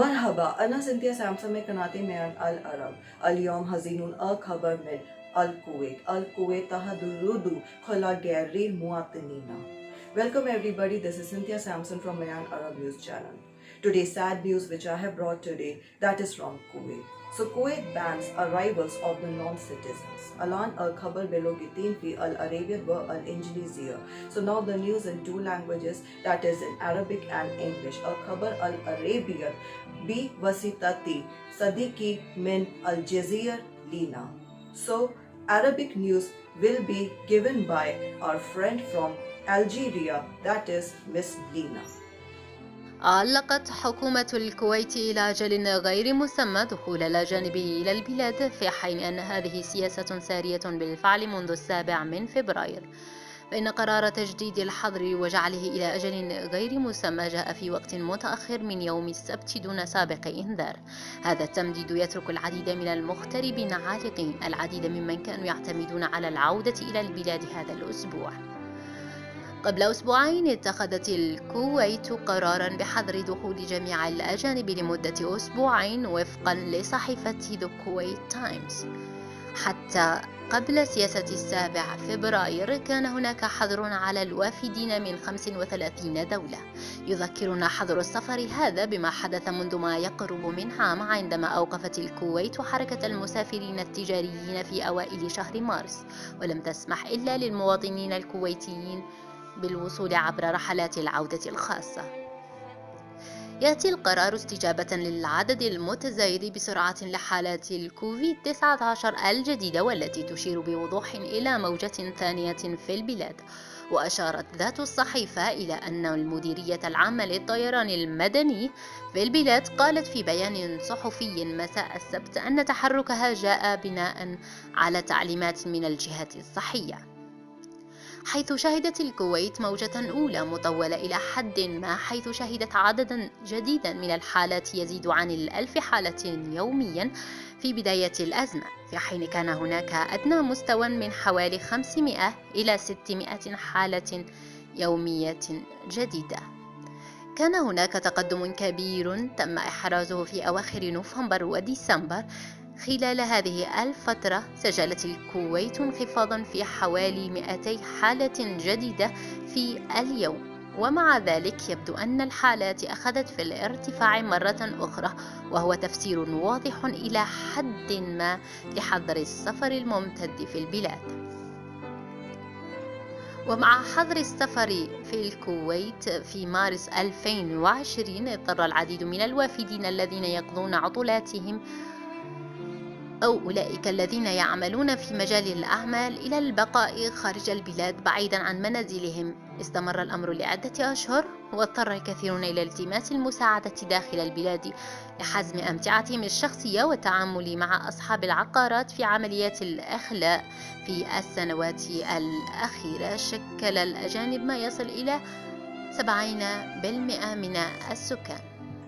مرحبا، أنا سنتيا سامسون من قناة ميان العرب. اليوم هزين خبر من الكويت. الكويت تحظر خلا غير المواطنين. Welcome everybody, this is Cynthia Sampson from Mayan Arab News Channel. Today's sad news which I have brought today, that is from Kuwait. So Kuwait bans arrivals of the non-citizens. Alan al-Khabar belogitin fi al-Arabia wa al-Injiliziya. So now the news in two languages, that is in Arabic and English. Al-Khabar al-Arabia bi wasitati Sadiki min al-Jazir Lina. So Arabic news will be given by our friend from Algeria, that is Miss Lina. علقت حكومة الكويت إلى أجل غير مسمى دخول الأجانب إلى البلاد، في حين أن هذه سياسة سارية بالفعل منذ 7 فبراير. فإن قرار تجديد الحظر وجعله إلى أجل غير مسمى جاء في وقت متأخر من يوم السبت دون سابق إنذار. هذا التمديد يترك العديد من المغتربين عالقين، العديد ممن كانوا يعتمدون على العودة إلى البلاد هذا الأسبوع. قبل أسبوعين اتخذت الكويت قراراً بحظر دخول جميع الأجانب لمدة أسبوعين وفقاً لصحيفة The Kuwait Times. حتى قبل سياسة 7 فبراير كان هناك حظر على الوافدين من 35 دولة. يذكرنا حظر السفر هذا بما حدث منذ ما يقرب من عام، عندما أوقفت الكويت حركة المسافرين التجاريين في أوائل شهر مارس، ولم تسمح إلا للمواطنين الكويتيين بالوصول عبر رحلات العودة الخاصة. يأتي القرار استجابة للعدد المتزايد بسرعة لحالات الكوفيد-19 الجديدة، والتي تشير بوضوح إلى موجة ثانية في البلاد. وأشارت ذات الصحيفة إلى أن المديرية العامة للطيران المدني في البلاد قالت في بيان صحفي مساء السبت أن تحركها جاء بناء على تعليمات من الجهات الصحية، حيث شهدت الكويت موجة أولى مطولة إلى حد ما، حيث شهدت عددا جديدا من الحالات يزيد عن 1000 حالة يوميا في بداية الأزمة، في حين كان هناك أدنى مستوى من حوالي 500 إلى 600 حالة يومية جديدة. كان هناك تقدم كبير تم إحرازه في أواخر نوفمبر وديسمبر. خلال هذه الفترة سجلت الكويت انخفاضا في حوالي 200 حالة جديدة في اليوم، ومع ذلك يبدو أن الحالات أخذت في الارتفاع مرة أخرى، وهو تفسير واضح إلى حد ما لحظر السفر الممتد في البلاد. ومع حظر السفر في الكويت في مارس 2020 اضطر العديد من الوافدين الذين يقضون عطلاتهم أو أولئك الذين يعملون في مجال الأعمال إلى البقاء خارج البلاد بعيدا عن منازلهم. استمر الأمر لعدة أشهر، واضطر الكثيرون إلى التماس المساعدة داخل البلاد لحزم أمتعتهم الشخصية والتعامل مع أصحاب العقارات في عمليات الإخلاء. في السنوات الأخيرة شكل الأجانب ما يصل إلى 70% من السكان.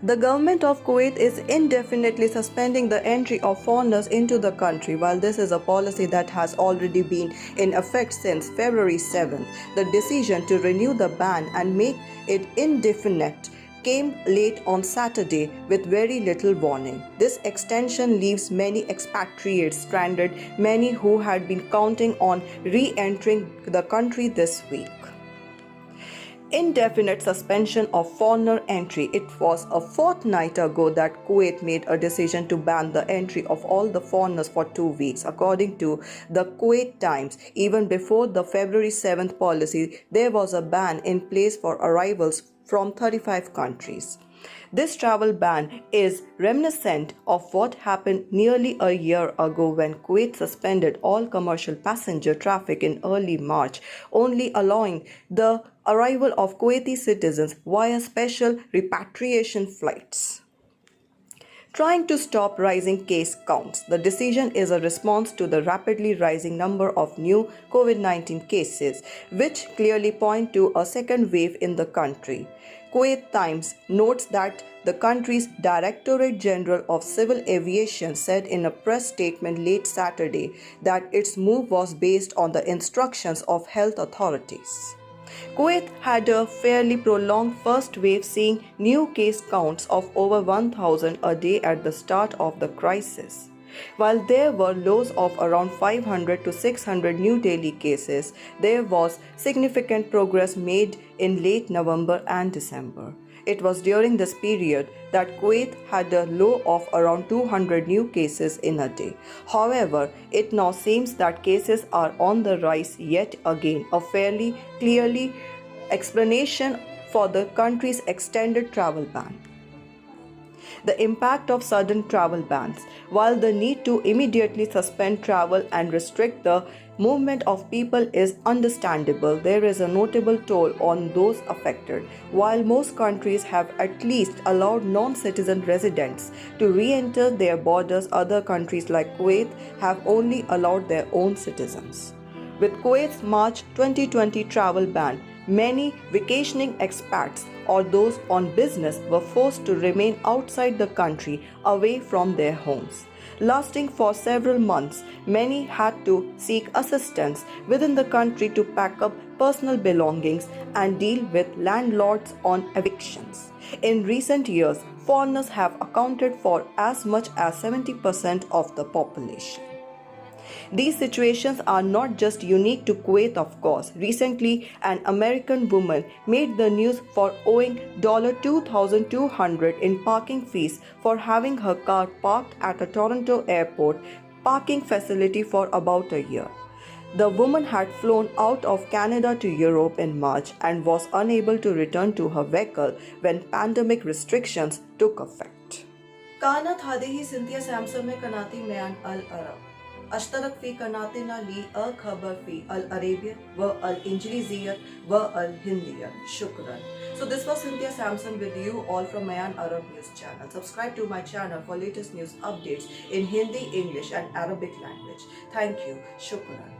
The government of Kuwait is indefinitely suspending the entry of foreigners into the country. While this is a policy that has already been in effect since February 7th, the decision to renew the ban and make it indefinite came late on Saturday with very little warning. This extension leaves many expatriates stranded, many who had been counting on re-entering the country this week. Indefinite suspension of foreigner entry. It was a fortnight ago that Kuwait made a decision to ban the entry of all the foreigners for 2 weeks. According to the Kuwait Times, even before the February 7th policy, there was a ban in place for arrivals from 35 countries. This travel ban is reminiscent of what happened nearly a year ago when Kuwait suspended all commercial passenger traffic in early March, only allowing the arrival of Kuwaiti citizens via special repatriation flights. Trying to stop rising case counts. The decision is a response to the rapidly rising number of new COVID-19 cases, which clearly point to a second wave in the country. Kuwait Times notes that the country's Directorate General of Civil Aviation said in a press statement late Saturday that its move was based on the instructions of health authorities. Kuwait had a fairly prolonged first wave, seeing new case counts of over 1,000 a day at the start of the crisis. While there were lows of around 500 to 600 new daily cases, there was significant progress made in late November and December. It was during this period that Kuwait had a low of around 200 new cases in a day. However, it now seems that cases are on the rise yet again, a fairly clearly explanation for the country's extended travel ban. The impact of sudden travel bans. While the need to immediately suspend travel and restrict the movement of people is understandable, there is a notable toll on those affected. While most countries have at least allowed non-citizen residents to re-enter their borders, other countries like Kuwait have only allowed their own citizens. With Kuwait's March 2020 travel ban, many vacationing expats or those on business were forced to remain outside the country, away from their homes. Lasting for several months, many had to seek assistance within the country to pack up personal belongings and deal with landlords on evictions. In recent years, foreigners have accounted for as much as 70% of the population. These situations are not just unique to Kuwait, of course. Recently, an American woman made the news for owing $2,200 in parking fees for having her car parked at a Toronto airport parking facility for about a year. The woman had flown out of Canada to Europe in March and was unable to return to her vehicle when pandemic restrictions took effect. كانت هذه سنتيا سامسون में कनाती ميان العرب اشترك في قناتنا للخبر في العربية والإنجليزية والهندية. شكرا. So this was Cynthia Samson with you all from Mayan Arab News channel. Subscribe to my channel for latest news updates in Hindi, English and Arabic language. Thank you. Shukran.